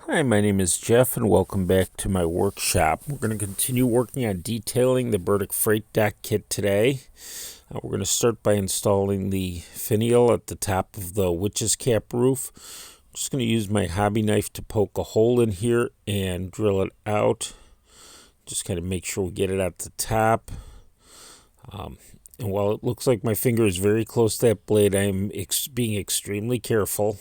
Hi, my name is Jeff, and welcome back to my workshop. We're going to continue working on detailing the Burdick freight deck kit today. We're going to start by installing the finial at the top of the witch's cap roof. I'm just going to use my hobby knife to poke a hole in here and drill it out. Just kind of make sure we get it at the top. And while it looks like my finger is very close to that blade, I am being extremely careful.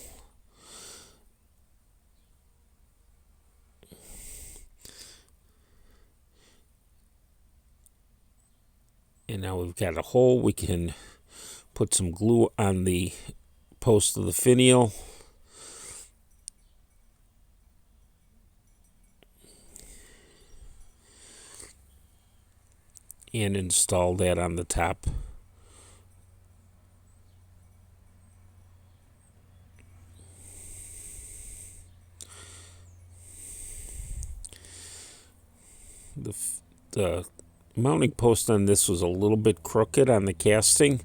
And now we've got a hole. We can put some glue on the post of the finial. And install that on the top. The mounting post on this was a little bit crooked on the casting,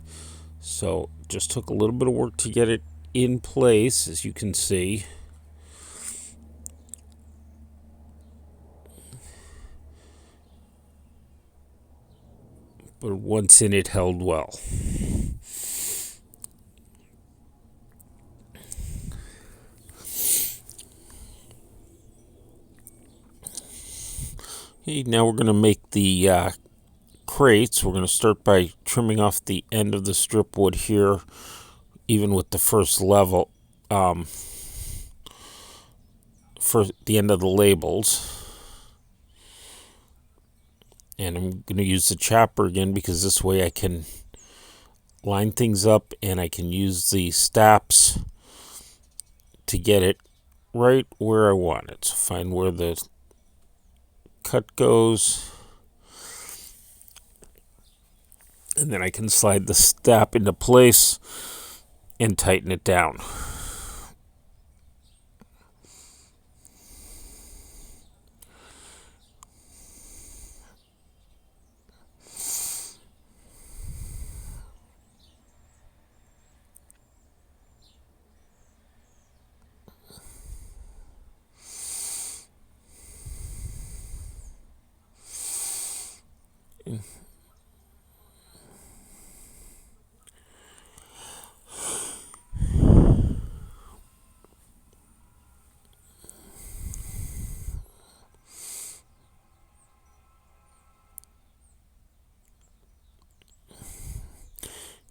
so just took a little bit of work to get it in place, as you can see. But once in, it held well. Okay, now we're going to make the crates. We're going to start by trimming off the end of the strip wood here, even with the first level, for the end of the labels. And I'm going to use the chopper again, because this way I can line things up and I can use the stops to get it right where I want it. So find where the cut goes, and then I can slide the stop into place and tighten it down.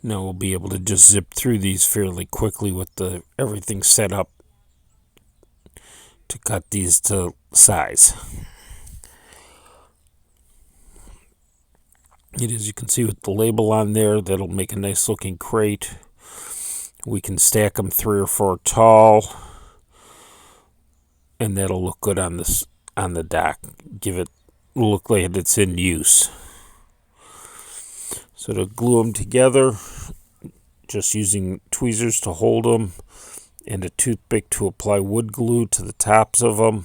Now we'll be able to just zip through these fairly quickly with everything set up to cut these to size. And as you can see with the label on there, that'll make a nice looking crate. We can stack them 3 or 4 tall, and that'll look good on the dock. Give it look like it's in use. So to glue them together, just using tweezers to hold them and a toothpick to apply wood glue to the tops of them,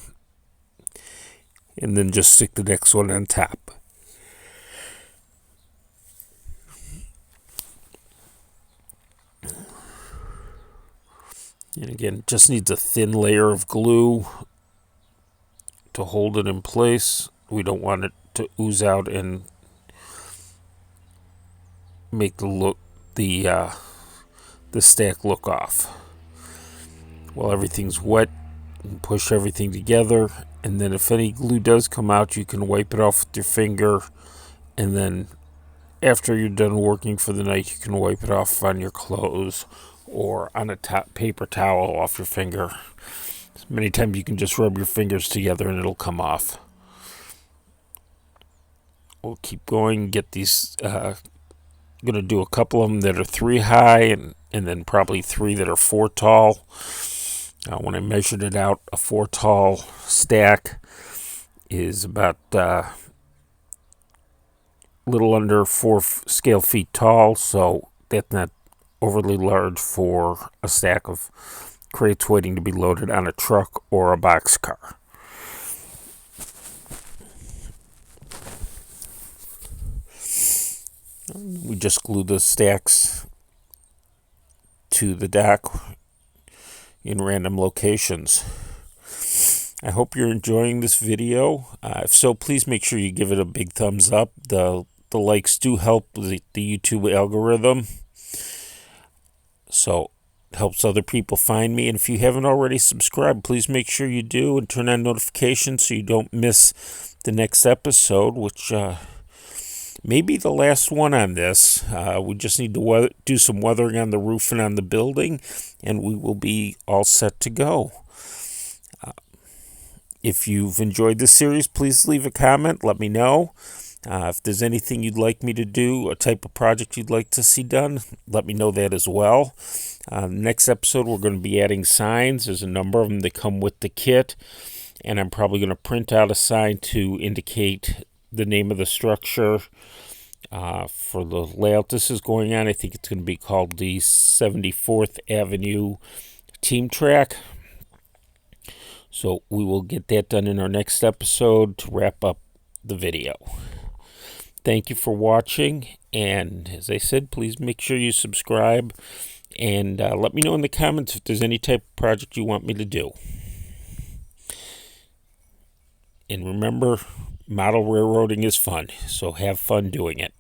and then just stick the next one on top. And again, just needs a thin layer of glue to hold it in place. We don't want it to ooze out and make the stack look off. While everything's wet, push everything together, and then if any glue does come out, you can wipe it off with your finger, and then after you're done working for the night, you can wipe it off on your clothes or on a paper towel off your finger. Many times you can just rub your fingers together and it'll come off. We'll keep going, get these. I'm going to do a couple of them that are 3 high, and then probably 3 that are 4 tall. When I measured it out, a 4 tall stack is about a little under 4 scale feet tall, so that's not overly large for a stack of crates waiting to be loaded on a truck or a boxcar. We just glue the stacks to the dock in random locations. I hope you're enjoying this video. If so, please make sure you give it a big thumbs up. The likes do help the YouTube algorithm, so it helps other people find me. And if you haven't already subscribed, please make sure you do and turn on notifications so you don't miss the next episode, which may be the last one on this. We just need to do some weathering on the roof and on the building, and we will be all set to go. If you've enjoyed this series, please leave a comment. Let me know. If there's anything you'd like me to do, a type of project you'd like to see done, let me know that as well. Next episode, we're going to be adding signs. There's a number of them that come with the kit, and I'm probably going to print out a sign to indicate the name of the structure for the layout this is going on. I think it's going to be called the 74th Avenue Team Track. So we will get that done in our next episode to wrap up the video. Thank you for watching, and as I said, please make sure you subscribe, and let me know in the comments if there's any type of project you want me to do. And remember, model railroading is fun, so have fun doing it.